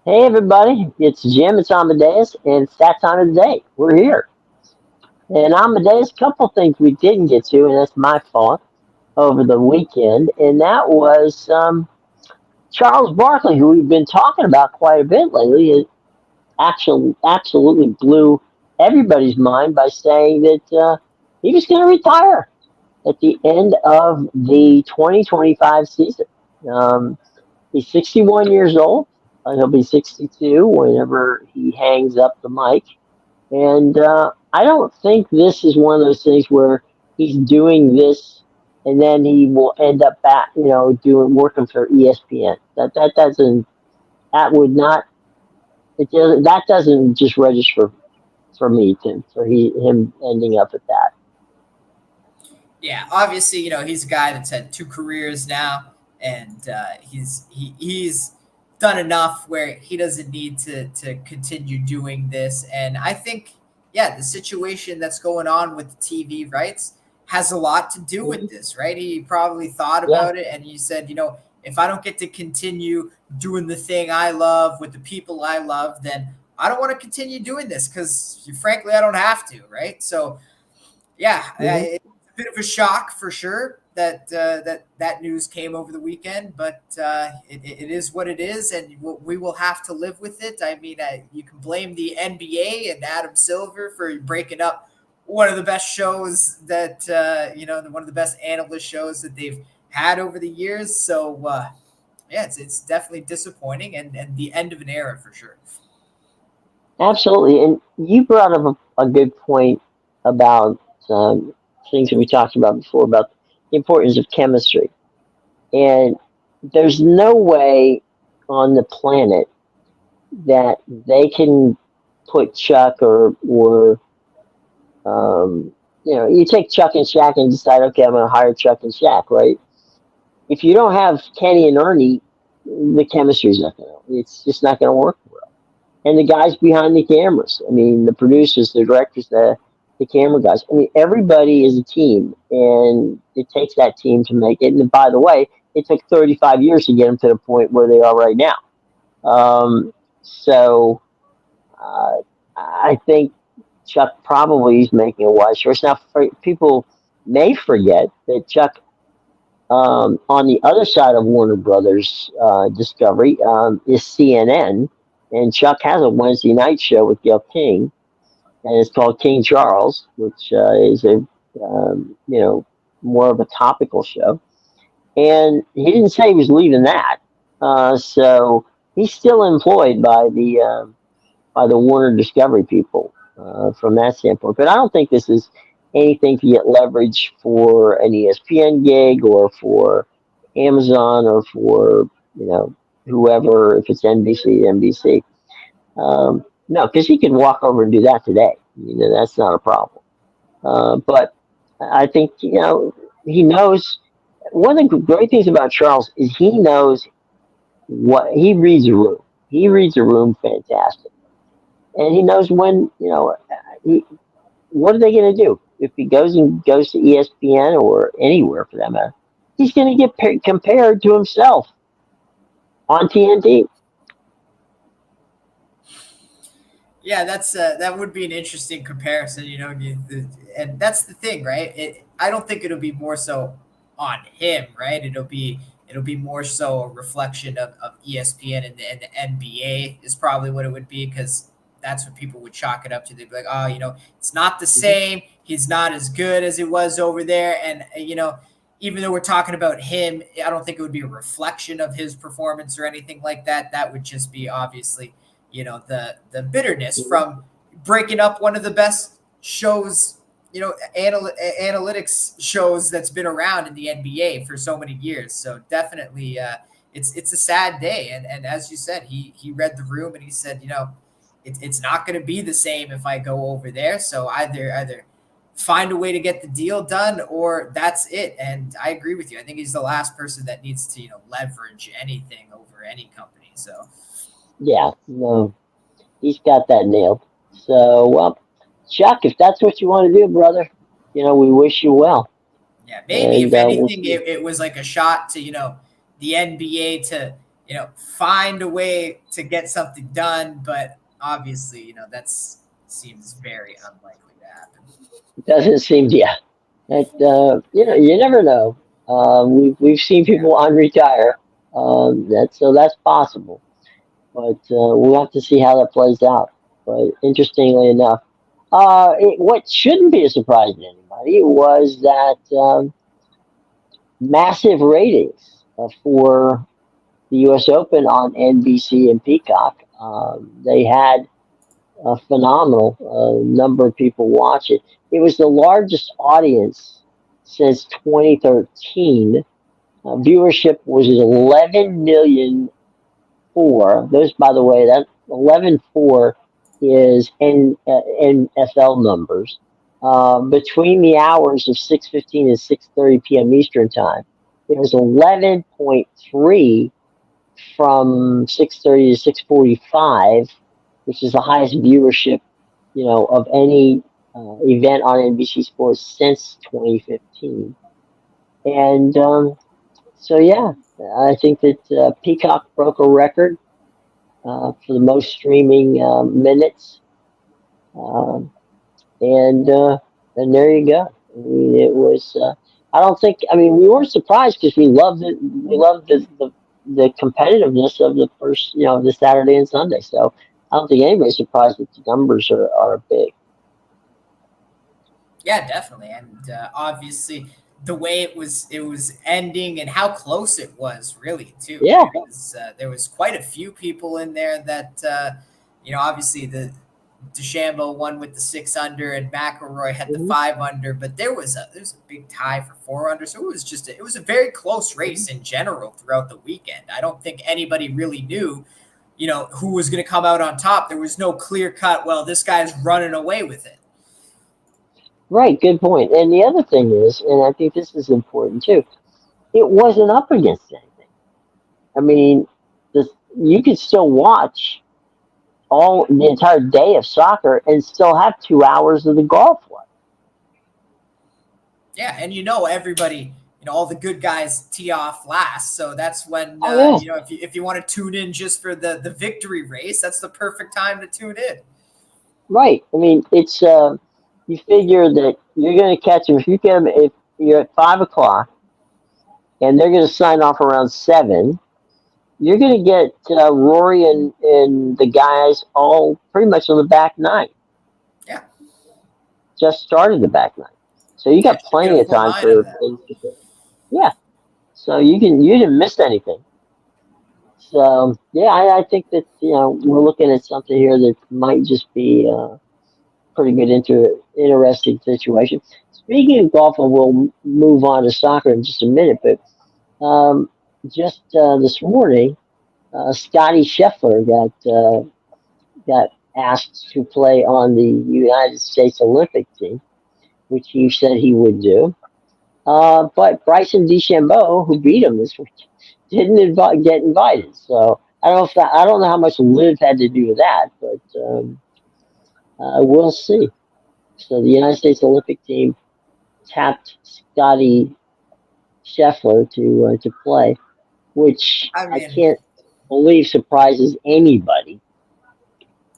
Hey everybody, it's Jim, it's Amadeus, and it's that time of the day. We're here. And Amadeus, a couple things we didn't get to, and that's my fault, over the weekend, and that was Charles Barkley, who we've been talking about quite a bit lately. It actually absolutely blew everybody's mind by saying that he was going to retire at the end of the 2025 season. Um, he's 61 years old. He'll be 62 whenever he hangs up the mic. And I don't think this is one of those things where he's doing this and then he will end up back, doing working for ESPN. That doesn't that would not it doesn't that doesn't just register for me, Tim. For him ending up at that. Yeah, obviously, he's a guy that's had two careers now, and he's done enough where he doesn't need to continue doing this. And I think, yeah, the situation that's going on with the TV rights has a lot to do with Mhm. this, right? He probably thought Yeah. about it, and he said, if I don't get to continue doing the thing I love with the people I love, then I don't want to continue doing this because, frankly, I don't have to, right? So yeah, Hmm. it's a bit of a shock for sure that news came over the weekend, but it is what it is, and we will have to live with it. I mean, you can blame the NBA and Adam Silver for breaking up one of the best shows that one of the best analyst shows that they've had over the years. So yeah, it's definitely disappointing and the end of an era for sure. Absolutely. And you brought up a good point about um, things that we talked about before about the importance of chemistry. And there's no way on the planet that they can put Chuck or you take Chuck and Shaq and decide, okay, I'm going to hire Chuck and Shaq, right? If you don't have Kenny and Ernie, the chemistry's not going to. It's just not going to work well. And the guys behind the cameras, I mean, the producers, the directors, the camera guys. I mean, everybody is a team, and it takes that team to make it. And by the way, it took 35 years to get them to the point where they are right now. So uh, I think Chuck probably is making a wise choice. Now, people may forget that Chuck, on the other side of Warner Brothers Discovery, is CNN, and Chuck has a Wednesday night show with Gail King, and it's called King Charles, which is a more of a topical show. And he didn't say he was leaving that, so he's still employed by the Warner Discovery people from that standpoint. But I don't think this is anything to get leverage for an ESPN gig or for Amazon or for whoever, if it's NBC, NBC. No, because he could walk over and do that today. That's not a problem. But I think he knows. One of the great things about Charles is he knows what he reads a room. He reads a room fantastic, and he knows when he, what are they going to do if he goes to ESPN or anywhere for that matter? He's going to get compared to himself on TNT. Yeah, that would be an interesting comparison, and that's the thing, right? I don't think it'll be more so on him, right? It'll be more so a reflection of ESPN and the NBA is probably what it would be because that's what people would chalk it up to. They'd be like, oh, it's not the Mhm. same. He's not as good as it was over there, and even though we're talking about him, I don't think it would be a reflection of his performance or anything like that. That would just be obviously the bitterness Mhm. from breaking up one of the best shows, analytics shows that's been around in the NBA for so many years. So definitely, it's a sad day. And as you said, he read the room and he said, it's not going to be the same if I go over there. So either find a way to get the deal done or that's it. And I agree with you. I think he's the last person that needs to leverage anything over any company. So Yeah, no, he's got that nailed. So, well, Chuck, if that's what you want to do, brother, we wish you well, yeah, maybe and if we'll anything, see. it was like a shot to the NBA to find a way to get something done. But obviously, that's seems very unlikely to happen. It doesn't seem, yeah. That you never know. We've seen Yeah. people unretire. That's possible, but we'll have to see how that plays out. But interestingly enough, what shouldn't be a surprise to anybody was that massive ratings for the U.S. Open on NBC and Peacock. They had a phenomenal number of people watch it. It was the largest audience since 2013. Viewership was 11 million four. Those, by the way, that 11.4 is NFL numbers. Between the hours of 6:15 and 6:30 p.m. Eastern time, it was 11.3 from 6:30 to 6:45, which is the highest viewership, of any event on NBC Sports since 2015. And so, yeah, I think that Peacock broke a record for the most streaming minutes, um, and and there you go. I mean, it was. I don't think. I mean, we weren't surprised because we loved it. We loved the competitiveness of the first, the Saturday and Sunday. So I don't think anybody's surprised that the numbers are big. Yeah, definitely, and obviously the way it was ending and how close it was, really, too. Yeah. There was quite a few people in there that obviously the DeChambeau won with the 6 under, and McElroy had the Hmm. 5 under, but there was a big tie for 4 under, so it was a very close race in general throughout the weekend. I don't think anybody really knew, who was going to come out on top. There was no clear cut. Well, this guy's running away with it. Right. Good point. And the other thing is, and I think this is important too, it wasn't up against anything. I mean, this, you could still watch all the entire day of soccer and still have 2 hours of the golf left. Yeah, and everybody, all the good guys tee off last, so that's when Oh yeah, if you want to tune in just for the victory race, that's the perfect time to tune in. right. I mean, it's you figure that you're going to catch them if you get them if you're at 5 o'clock and they're going to sign off around 7. You're going to get Rory and the guys all pretty much on the back nine. Yeah, Just started the back nine, so you yeah, got you get plenty a of full time nine of for that. things to go. Yeah, so you didn't miss anything. So yeah, I think that we're looking at something here that might just be pretty good interesting situation. Speaking of golf, and we'll move on to soccer in just a minute, but just this morning, Scotty Scheffler got asked to play on the United States Olympic team, which he said he would do. But Bryson DeChambeau, who beat him this week, didn't get invited. So I don't know how much Liv had to do with that, but we'll see. So the United States Olympic team tapped Scotty Scheffler to play, which I I mean, can't believe surprises anybody.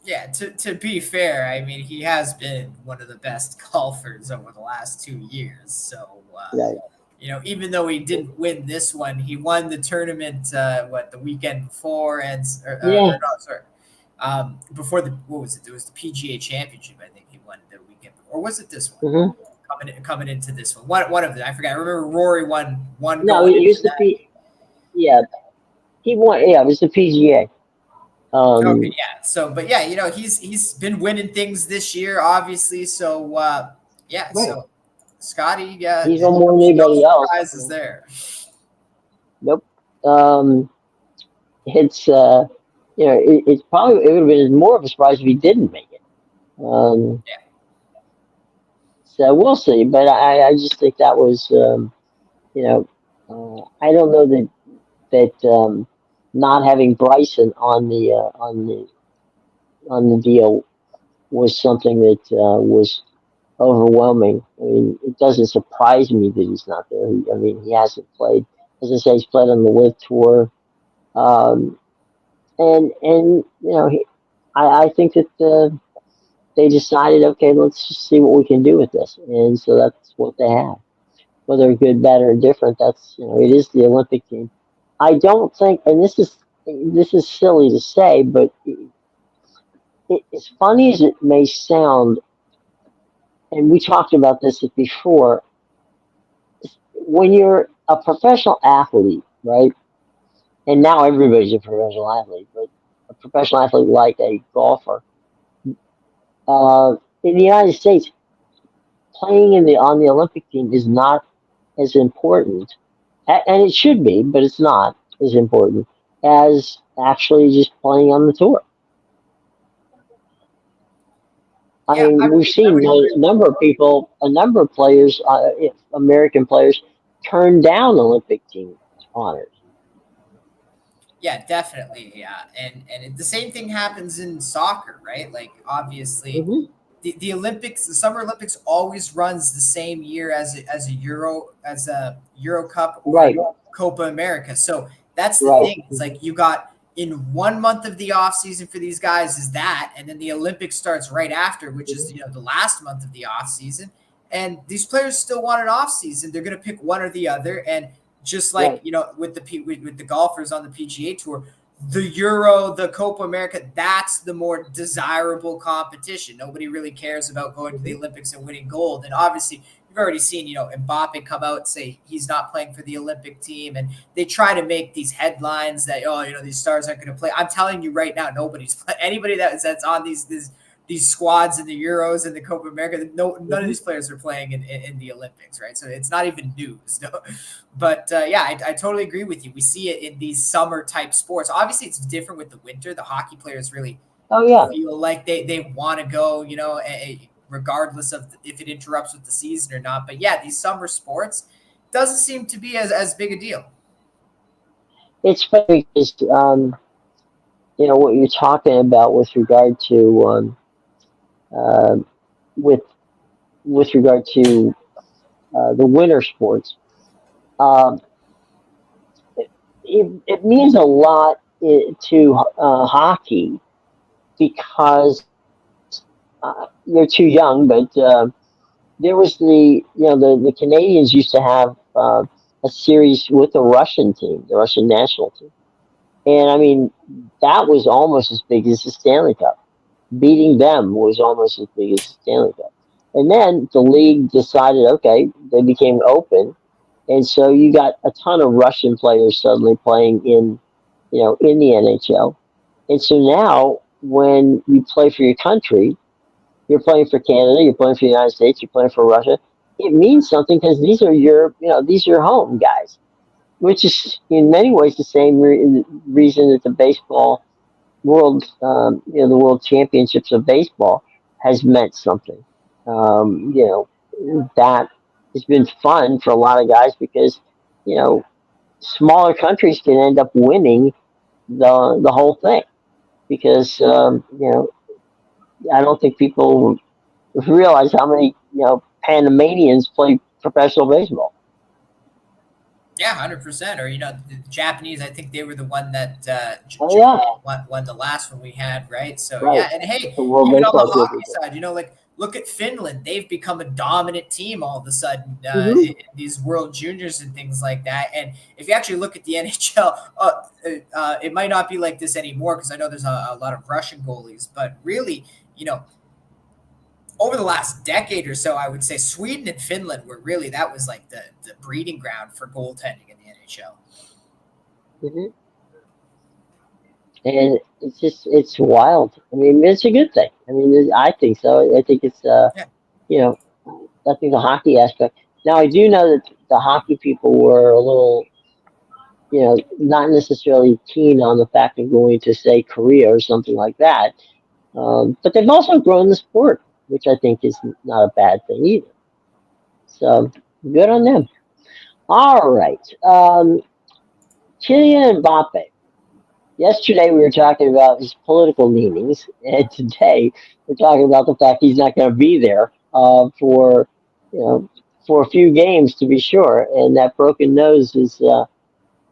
yeah, to be fair, I mean, he has been one of the best golfers over the last 2 years. So, Right. even though he didn't win this one, he won the tournament, the weekend before, Yeah. or no, sorry, before what was it? It was the PGA Championship. I think he won the weekend, or was it this one? Hmm. Coming into this one, one of them. I forgot. I remember Rory won one No, going he into used to that. be. Yeah, he won. Yeah, it was the PGA. Okay, Um, yeah. So, but yeah, he's been winning things this year, obviously. So, yeah. right. So, Scotty, He's no more than no anybody else. surprises there. Nope. Um, it's it's probably it would have been more of a surprise if he didn't make it. Um, Yeah, so we'll see. But I just think that was you know I don't know that not having Bryson on the deal was something that was overwhelming. I mean, it doesn't surprise me that he's not there. I mean, he hasn't played. As I say, he's played on the Live Tour. Um, and I think that they decided, okay, let's just see what we can do with this, and so that's what they have. Whether good, bad, or different, that's it is the Olympic team. I don't think, and this is silly to say, but as funny as it may sound, and we talked about this before, when you're a professional athlete, right? And now everybody's a professional athlete, but a professional athlete like a golfer, uh, in the United States, playing on the Olympic team is not as important, and it should be, but it's not as important as actually just playing on the tour. I Yeah, mean, we've I seen would agree. a number of people, a number of players, American players, turn down Olympic team honors. Yeah, definitely. Yeah, the same thing happens in soccer, right? Like obviously, Hmm. the Olympics, the Summer Olympics, always runs the same year as a Euro Cup or Right, Copa America. So that's the right. thing. It's like you got in 1 month of the off season for these guys is that, and then the Olympics starts right after, which is Mhm. the last month of the off season. And these players still want an off season. They're going to pick one or the other, and just like Right. with with the golfers on the PGA tour, the Euro, the Copa America, that's the more desirable competition. Nobody really cares about going to the Hmm. Olympics and winning gold. And obviously, you've already seen, Mbappe come out and say he's not playing for the Olympic team, and they try to make these headlines that these stars aren't going to play. I'm telling you right now, nobody's anybody that's on these squads in the Euros and the Copa America. No, none of Hmm. these players are playing in the Olympics, right? So it's not even news. No. But yeah, I totally agree with you. We see it in these summer type sports. Obviously, it's different with the winter. The hockey players really Oh yeah, feel like they want to go, regardless of if it interrupts with the season or not. But yeah, these summer sports doesn't seem to be as big a deal. it's funny because what you're talking about with regard to uh, with regard to the winter sports. Um, it means a lot to hockey because you're too young, but there was the Canadians used to have a series with the Russian team, the Russian national team, and I mean that was almost as big as the Stanley Cup. Beating them was almost as big as the Stanley Cup. And then the league decided, okay, they became open, and so you got a ton of Russian players suddenly playing in the NHL. And so now, when you play for your country, you're playing for Canada, you're playing for the United States, you're playing for Russia. It means something because these are your home guys, which is in many ways the same reason that the baseball the world championships of baseball has meant something. That has been fun for a lot of guys because you know smaller countries can end up winning the whole thing because I don't think people realize how many Panamanians play professional baseball. Yeah, 100%. Or the Japanese, I think they were the one that Oh Japan yeah, won the last one we had, right? So right. yeah, and hey, The World even on the Baseball hockey Championship. side, like look at Finland. They've become a dominant team all of a sudden Hmm. in these World Juniors and things like that. And if you actually look at the NHL, it might not be like this anymore because I know there's a lot of Russian goalies, but really, you know, over the last decade or so, I would say Sweden and Finland were really that was like the breeding ground for goaltending in the NHL. Hmm. And it's wild. I mean, it's a good thing. I mean, I think so. I think it's Yeah, you know, I think the hockey aspect. Now, I do know that the hockey people were a little, not necessarily keen on the fact of going to, say, Korea or something like that. But they've also grown the sport, which I think is not a bad thing either. So good on them. All right. Kylian Mbappe. Yesterday we were talking about his political leanings, and today we're talking about the fact he's not going to be there you know, for a few games to be sure. And that broken nose is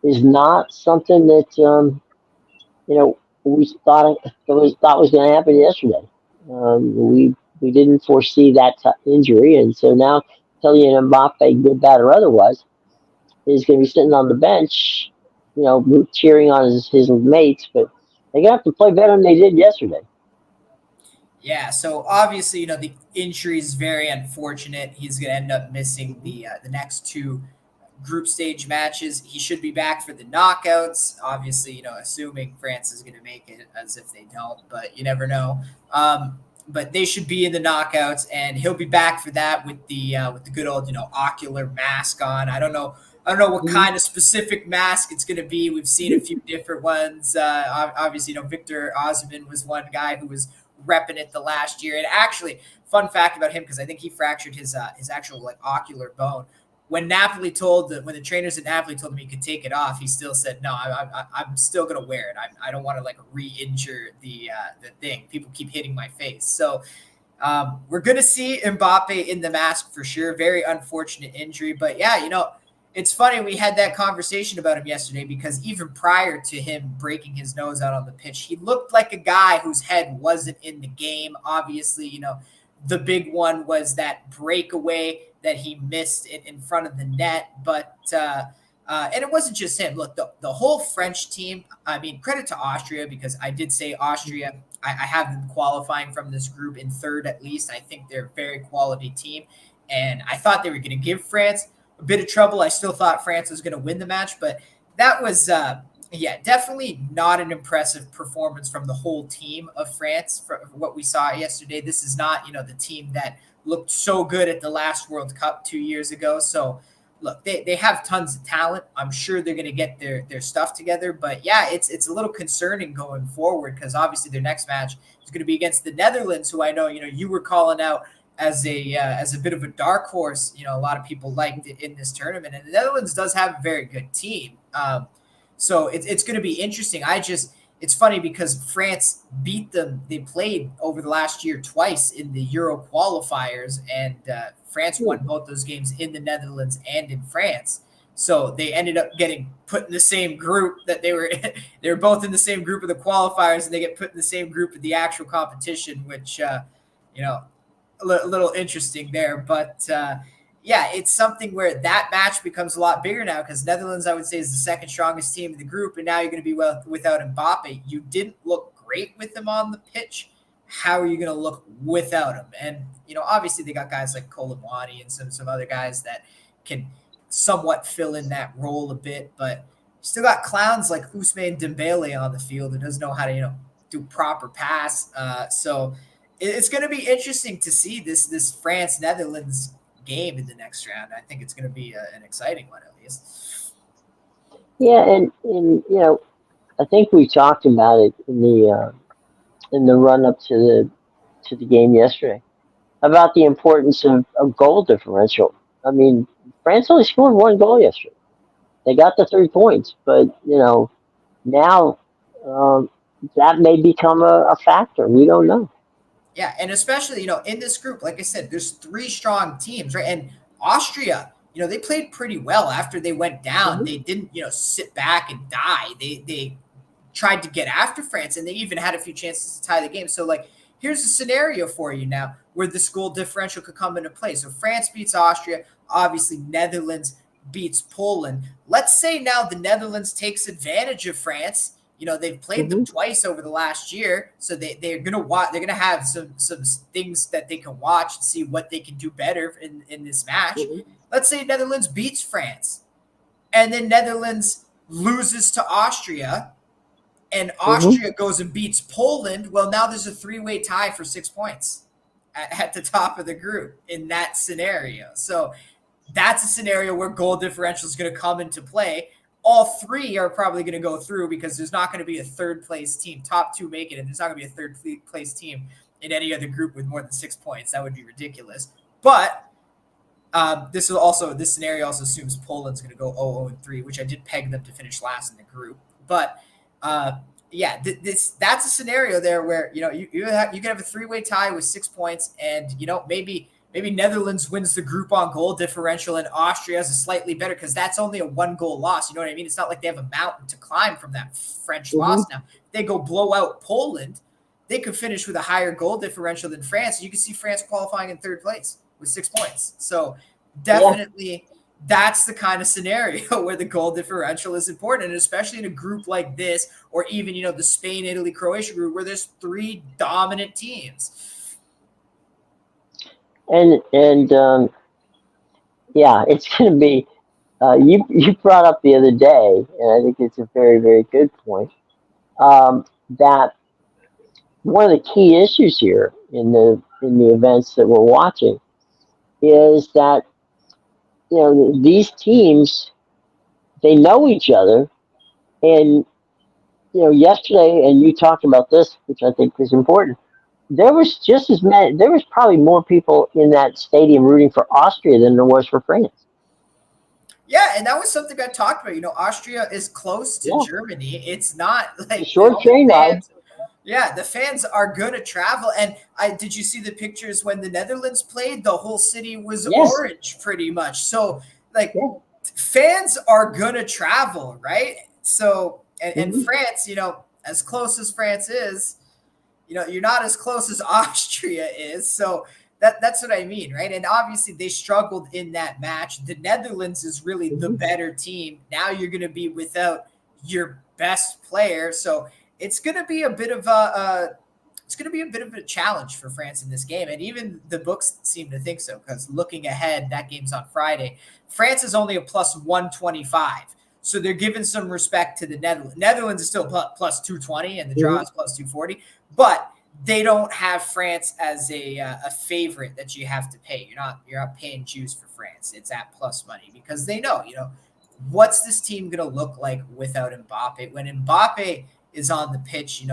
is not something that you know we thought was going to happen yesterday. We didn't foresee that injury, and so now Kylian Mbappe, good, bad, or otherwise, is going to be sitting on the bench, cheering on his mates. But they're going to have to play better than they did yesterday. Yeah, so obviously, the injury is very unfortunate. He's going to end up missing Mhm. the next two group stage matches. He should be back for the knockouts. Obviously, assuming France is going to make it, as if they don't, but you never know. But they should be in the knockouts, and he'll be back for that with the good old ocular mask on. I don't know what Mhm. kind of specific mask it's going to be. We've seen a few different ones. Obviously, Victor Osimhen was one guy who was repping it the last year. And actually, fun fact about him, because I think he fractured his actual like ocular bone. When the trainers at Napoli told him he could take it off, he still said no. I'm still gonna wear it. I don't want to like re-injure the thing. People keep hitting my face, so we're going to see Mbappe in the mask for sure. Very unfortunate injury. But yeah, it's funny. We had that conversation about him yesterday because even prior to him breaking his nose out on the pitch, he looked like a guy whose head wasn't in the game. Obviously, the big one was that breakaway that he missed in front of the net. And it wasn't just him. Look, the whole French team, I mean, credit to Austria because I did say Austria. I have them qualifying from this group in third at least. I think they're a very quality team. And I thought they were going to give France a bit of trouble. I still thought France was going to win the match, but that was, yeah, definitely not an impressive performance from the whole team of France for what we saw yesterday. This is not, the team that looked so good at the last World Cup 2 years ago. So, look, they have tons of talent. I'm sure they're going to get their stuff together. But yeah, it's a little concerning going forward because obviously their next match is going to be against the Netherlands, who I know you were calling out as a bit of a dark horse. A lot of people liked it in this tournament, and the Netherlands does have a very good team. So it's going to be interesting. It's funny because France beat them. They played over the last year twice in the Euro qualifiers, and France won both those games in the Netherlands and in France. So they ended up getting put in the same group that they were. They were both in the same group of the qualifiers, and they get put in the same group of the actual competition, which you know a little interesting there. But yeah, it's something where that match becomes a lot bigger now because Netherlands, I would say, is the second strongest team in the group, and now you're going to be without Mbappe. You didn't look great with him on the pitch. How are you going to look without him? And obviously they got guys like Colomwani and some other guys that can somewhat fill in that role a bit, but still got clowns like Ousmane Dembele on the field who doesn't know how to do proper pass. So it's going to be interesting to see this France Netherlands game in the next round. I think it's going to be an exciting one at least. Yeah, and I think we talked about it in the run up to the game yesterday about the importance of goal differential. I mean, France only scored one goal yesterday. They got the 3 points, but now um, that may become a factor. We don't know. Yeah, and especially in this group, like I said, there's three strong teams, right? And Austria, they played pretty well after they went down. Hmm. They didn't sit back and die. They tried to get after France, and they even had a few chances to tie the game. So, like, here's a scenario for you now where the goal differential could come into play. So, France beats Austria. Obviously, Netherlands beats Poland. Let's say now the Netherlands takes advantage of France. They've played them Hmm. twice over the last year, so they're gonna watch. They're gonna have some things that they can watch and see what they can do better in this match. Hmm. Let's say Netherlands beats France, and then Netherlands loses to Austria, and Hmm. Austria goes and beats Poland. Well, now there's a three-way tie for 6 points at the top of the group in that scenario. So that's a scenario where goal differential is going to come into play. All three are probably going to go through because there's not going to be a third place team. Top two make it, and there's not going to be a third place team in any other group with more than 6 points. That would be ridiculous. But this scenario also assumes Poland's going to go 0-3, which I did peg them to finish last in the group. But uh, yeah, that's a scenario there where you can have a three-way tie with 6 points, and maybe maybe Netherlands wins the group on goal differential and Austria has a slightly better, because that's only a 1-goal loss. You know what I mean? It's not like they have a mountain to climb from that French Hmm. loss now. If they go blow out Poland, they could finish with a higher goal differential than France. You can see France qualifying in third place with 6 points. So Yeah, definitely that's the kind of scenario where the goal differential is important, and especially in a group like this, or even the Spain, Italy, Croatia group where there's three dominant teams. and yeah, it's going to be. You brought up the other day, and I think it's a very very good point. That one of the key issues here in the events that we're watching is that these teams, they know each other, and yesterday, and you talked about this, which I think is important. There was just as many. There was probably more people in that stadium rooting for Austria than there was for France. Yeah, and that was something I talked about. Austria is close to Yeah, Germany. It's not it's a like short the train ride. fans. Yeah, the fans are gonna travel. And I did you see the pictures when the Netherlands played? The whole city was Yes. orange, pretty much. So like Yeah. fans are gonna travel, right? So and Hmm. France, as close as France is, you're not as close as Austria is. So that's what I mean, right? And obviously they struggled in that match. The Netherlands is really the Hmm. better team. Now you're going to be without your best player, so it's going to be a bit of a challenge for France in this game, and even the books seem to think so. Because looking ahead, that game's on Friday. France is only a plus 125, so they're giving some respect to the Netherlands. Netherlands is still plus 220, and the draw Hmm. is plus 240, but they don't have France as a favorite that you have to pay. You're not paying Jews for France. It's at plus money because they know what's this team going to look like without Mbappe. When Mbappe is on the pitch,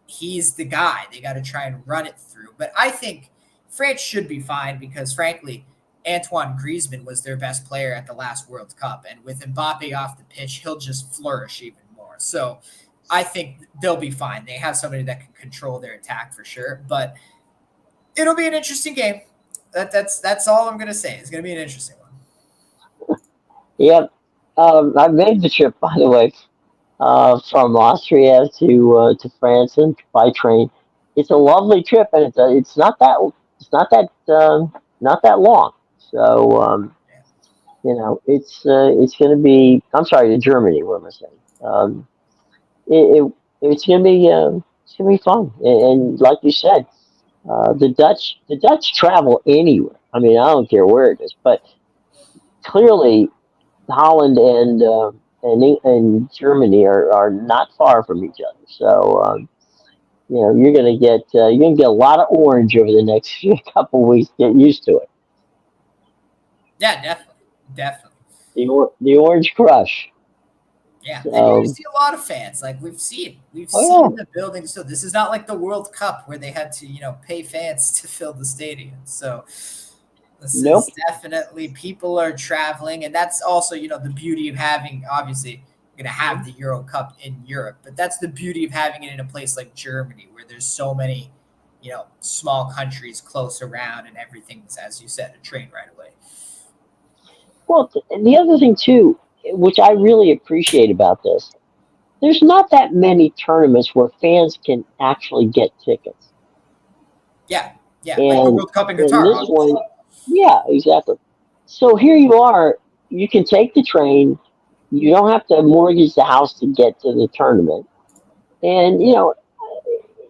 he's the guy. They got to try and run it through. But I think France should be fine because, frankly, Antoine Griezmann was their best player at the last World Cup, and with Mbappe off the pitch, he'll just flourish even more. So I think they'll be fine. They have somebody that can control their attack for sure, but it'll be an interesting game. That's all I'm gonna say. It's gonna be an interesting one. Yep. I made the trip, by the way, from Austria to France and by train. It's a lovely trip, and it's not that long. So it's going to be. I'm sorry, to Germany. What am I saying? It, it it's going to be fun, and like you said, the Dutch travel anywhere. I mean, I don't care where it is, but clearly Holland and Germany are not far from each other. So you're gonna get a lot of orange over the next couple weeks. Get used to it. Yeah, definitely, definitely. The orange crush. Yeah, and you're gonna So see a lot of fans. Like we've oh seen the building. So this is not like the World Cup where they had to pay fans to fill the stadium. So this yeah, nope. is definitely people are traveling, and that's also the beauty of having. Obviously, you're gonna have the Euro Cup in Europe, but that's the beauty of having it in a place like Germany where there's so many small countries close around, and everything's, as you said, a train right away. Well, the other thing too, which I really appreciate about this, there's not that many tournaments where fans can actually get tickets. Yeah, yeah, like the And World Cup in in Qatar, this obviously. one, yeah, exactly. So here you are. You can take the train. You don't have to mortgage the house to get to the tournament. And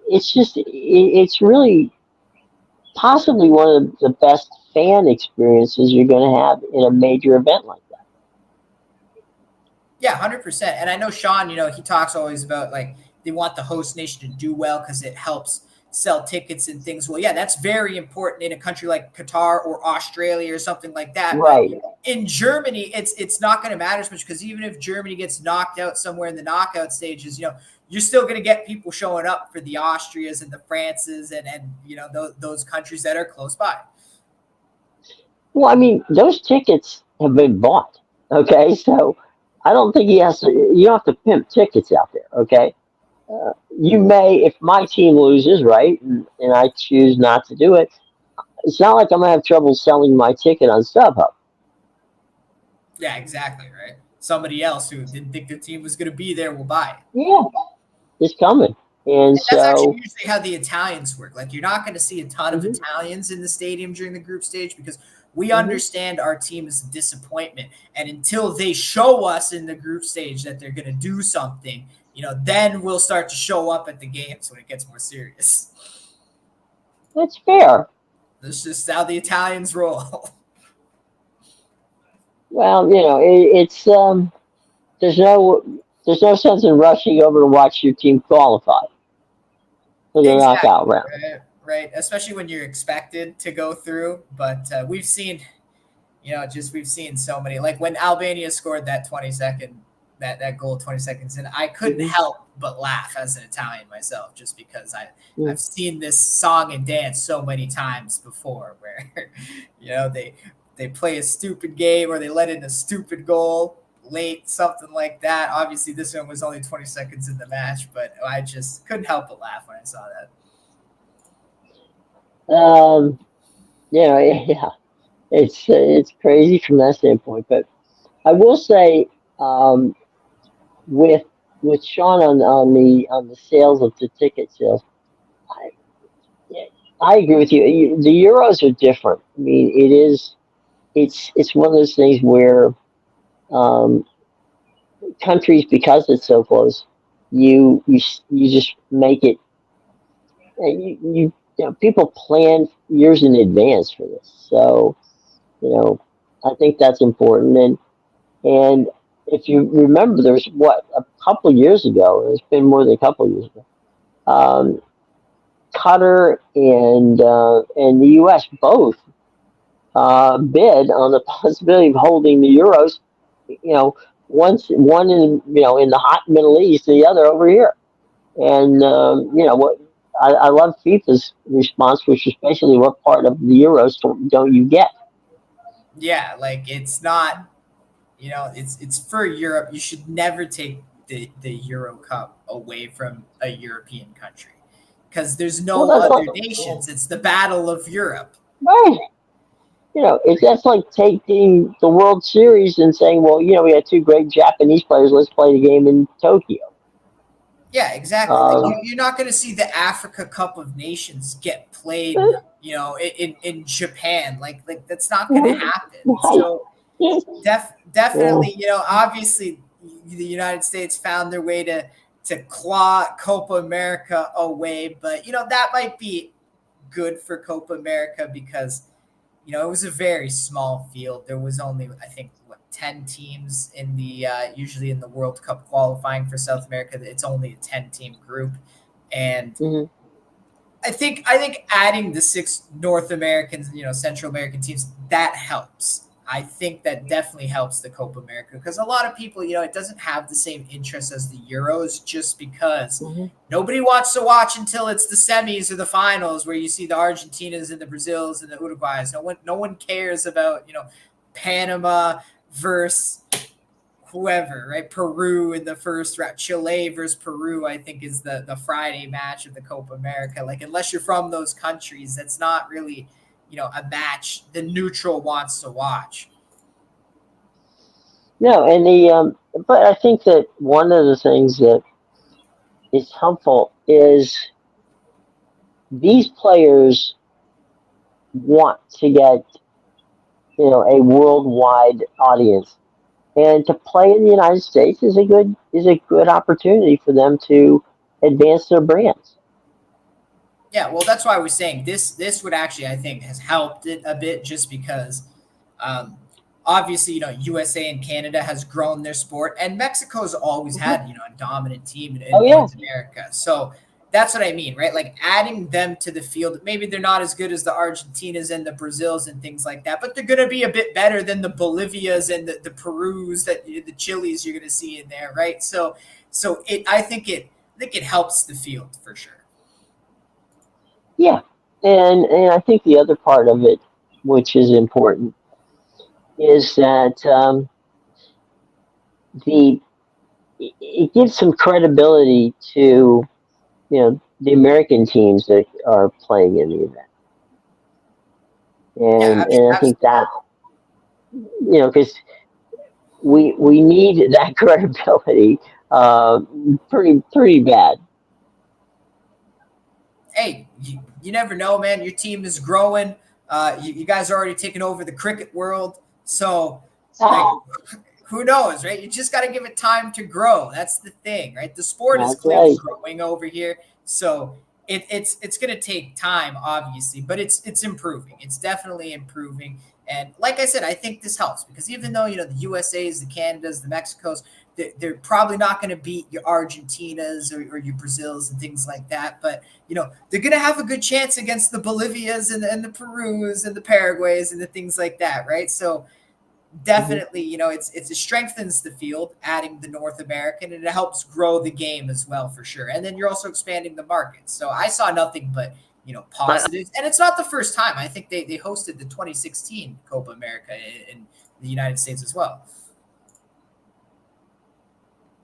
it's really possibly one of the best fan experiences you're going to have in a major event like that. Yeah, 100%. And I know Sean, he talks always about like they want the host nation to do well because it helps sell tickets and things. Well, yeah, that's very important in a country like Qatar or Australia or something like that. But Right. in Germany, it's not going to matter as much because even if Germany gets knocked out somewhere in the knockout stages, you're still going to get people showing up for the Austrias and the Frances and those countries that are close by. Well, I mean, those tickets have been bought. Okay, so I don't think he has to. You don't have to pimp tickets out there. Okay, you may, if my team loses, right, and I choose not to do it. It's not like I'm gonna have trouble selling my ticket on StubHub. Yeah, exactly, right? Somebody else who didn't think the team was going to be there will buy it. Yeah, it's coming, and And that's actually so usually how the Italians work. Like, you're not going to see a ton of mhm, Italians in the stadium during the group stage because we mhm. understand our team is a disappointment. And until they show us in the group stage that they're going to do something, then we'll start to show up at the games when it gets more serious. That's fair. That's just how the Italians roll. Well, it's there's no there's no sense in rushing over to watch your team qualify for the knockout Exactly. round. Right. Especially when you're expected to go through. But we've seen we've seen so many. Like when Albania scored that 20-second that goal 20 seconds in, I couldn't Hmm. help but laugh as an Italian myself, just because Hmm. I've seen this song and dance so many times before, where they play a stupid game or they let in a stupid goal late, something like that. Obviously, this one was only 20 seconds in the match, but I just couldn't help but laugh when I saw that. Um, yeah, it's crazy from that standpoint. But I will say, um, with Sean on the sales of the ticket sales, I, yeah, I agree with you. The Euros are different. I mean, it's one of those things where um, countries, because it's so close, you just make it. People plan years in advance for this, so you know I think that's important. And if you remember, there's what a couple years ago. It's been more than a couple years ago. Um, Qatar and the U.S. both bid on the possibility of holding the Euros. You know, one in the hot Middle East, the other over here. And what I love FIFA's response, which is basically, what part of the Euros don't you get? Yeah, like it's not it's for Europe. You should never take the Euro Cup away from a European country because there's Well, no that's like other nations. It's the battle of Europe. right. It's that's like taking the World Series and saying, well, we had two great Japanese players. Let's play the game in Tokyo. Yeah, exactly. Like Um, you're not going to see the Africa Cup of Nations get played, in Japan. Like that's not going to happen. right. So Yeah. definitely, obviously the United States found their way to claw Copa America away, but that might be good for Copa America because it was a very small field. There was only, I think, 10 teams in the usually in the World Cup qualifying for South America. It's only a 10-team group, and Hmm. I think adding the 6 North American, Central American teams, that helps. I think that definitely helps the Copa America because a lot of people, it doesn't have the same interest as the Euros just because Hmm. nobody wants to watch until it's the semis or the finals where you see the Argentinas and the Brazils and the Uruguays. No one cares about, Panama versus whoever, right? Peru in the first round, Chile versus Peru, I think is the Friday match of the Copa America. Like, unless you're from those countries, that's not really, a match the neutral wants to watch. No, and but I think that one of the things that is helpful is these players want to get a worldwide audience, and to play in the United States is a good opportunity for them to advance their brands. Yeah, well, that's why I was saying this would actually, I think, has helped it a bit just because um, obviously, USA and Canada has grown their sport, and Mexico's always Mhm. had, a dominant team in Oh yeah. North America. So that's what I mean, right? Like adding them to the field. Maybe they're not as good as the Argentinas and the Brazils and things like that, but they're going to be a bit better than the Bolivias and the Perus, the Chiles you're going to see in there, right? So I think it helps the field for sure. Yeah, and I think the other part of it, which is important, is that the it gives some credibility to the American teams that are playing in the event. Yeah, and I think that because we need that credibility pretty bad. hey, you never know, man. Your team is growing. You guys are already taking over the cricket world. So, like, who knows, right? You just got to give it time to grow. That's the thing, right? The sport is That's clearly right. growing over here. So it's going to take time, obviously, but it's improving. It's definitely improving. And like I said, I think this helps because even though the USA's, the Canadas, the Mexicos, they're probably not going to beat your Argentinas or your Brazils and things like that. But they're going to have a good chance against the Bolivias and the Perus and the Paraguays and the things like that, right? So Mhm. definitely, it strengthens the field, adding the North American, and it helps grow the game as well for sure. And then you're also expanding the market. So I saw nothing but I positives, and it's not the first time. I think they hosted the 2016 Copa America in the United States as well.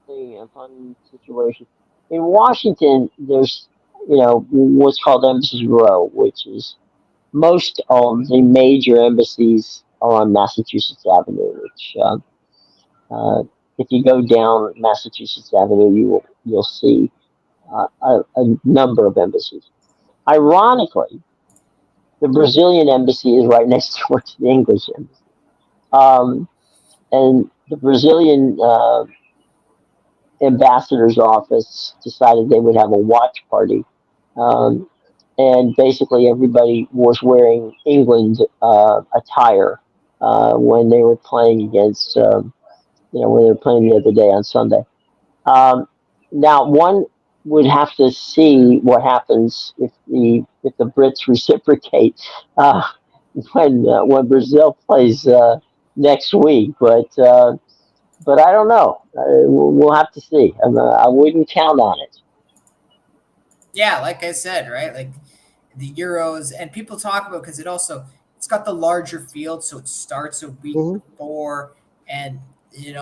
think a fun situation in Washington. There's what's called Embassy Row, which is most of the major embassies are on Massachusetts Avenue. Which uh, if you go down Massachusetts Avenue, you'll see a number of embassies. Ironically, the Brazilian embassy is right next door to the English embassy. Um, and the Brazilian ambassador's office decided they would have a watch party. Um, and basically, everybody was wearing England attire when they were playing against, when they were playing the other day on Sunday. Um, Now, one would have to see what happens if the Brits reciprocate uh, when Brazil plays next week, but I don't know. We'll have to see. I wouldn't count on it. Yeah, like I said, right? Like the Euros, and people talk about because it's got the larger field, so it starts a week Hmm. before, and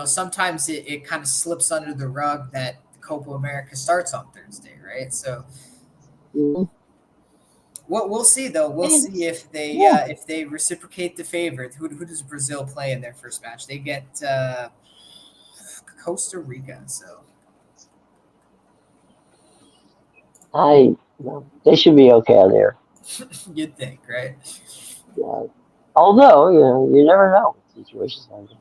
sometimes it kind of slips under the rug that the Copa America starts on Thursday, right? So Hmm. we'll see though. We'll And, see yeah, if they reciprocate the favor. Who does Brazil play in their first match? They get Costa Rica. So they should be okay there. you'd think, right? Yeah. Although you never know with situations like that.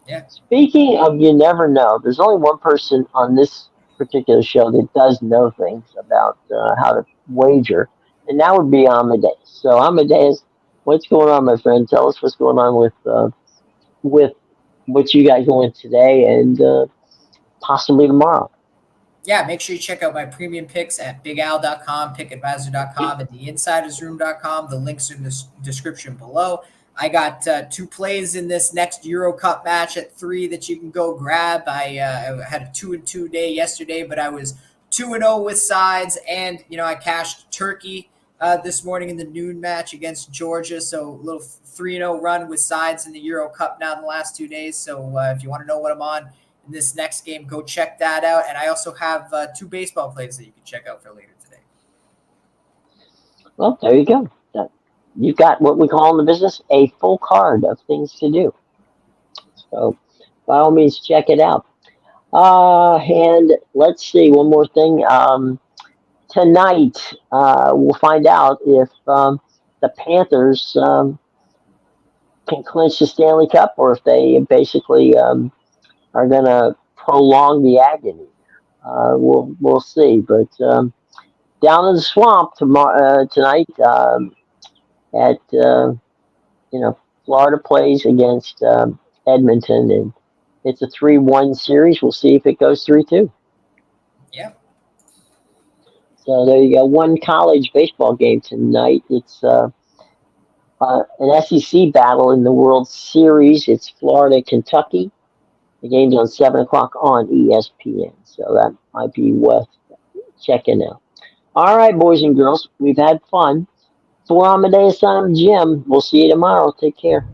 Yeah. Speaking of you never know, there's only one person on this particular show that does know things about how to wager, and that would be Amadeus. So Amadeus, what's going on, my friend? Tell us what's going on with what you guys going today and possibly tomorrow. Yeah, make sure you check out my premium picks at bigal.com, pickadvisor.com, and theinsidersroom.com. The links are in the description below. I got two plays in this next Euro Cup match at 3 that you can go grab. I had a 2-2 day yesterday, but I was 2-0 with sides, and I cashed Turkey this morning in the noon match against Georgia. So a little 3-0 run with sides in the Euro Cup now in the last 2 days. So if you want to know what I'm on in this next game, go check that out. And I also have two baseball plays that you can check out for later today. Well, there you go. You've got what we call in the business a full card of things to do. So by all means, check it out. And let's see one more thing. Tonight, we'll find out if the Panthers can clinch the Stanley Cup or if they basically are going to prolong the agony. We'll see. But down in the swamp tomorrow tonight at Florida plays against Edmonton, and it's a 3-1 series. We'll see if it goes 3-2. Yeah. So there you go. One college baseball game tonight. It's an SEC battle in the World Series. It's Florida, Kentucky. The game's on 7 o'clock on ESPN. So that might be worth checking out. All right, boys and girls, we've had fun. For Amadeus, I'm Jim. We'll see you tomorrow. Take care.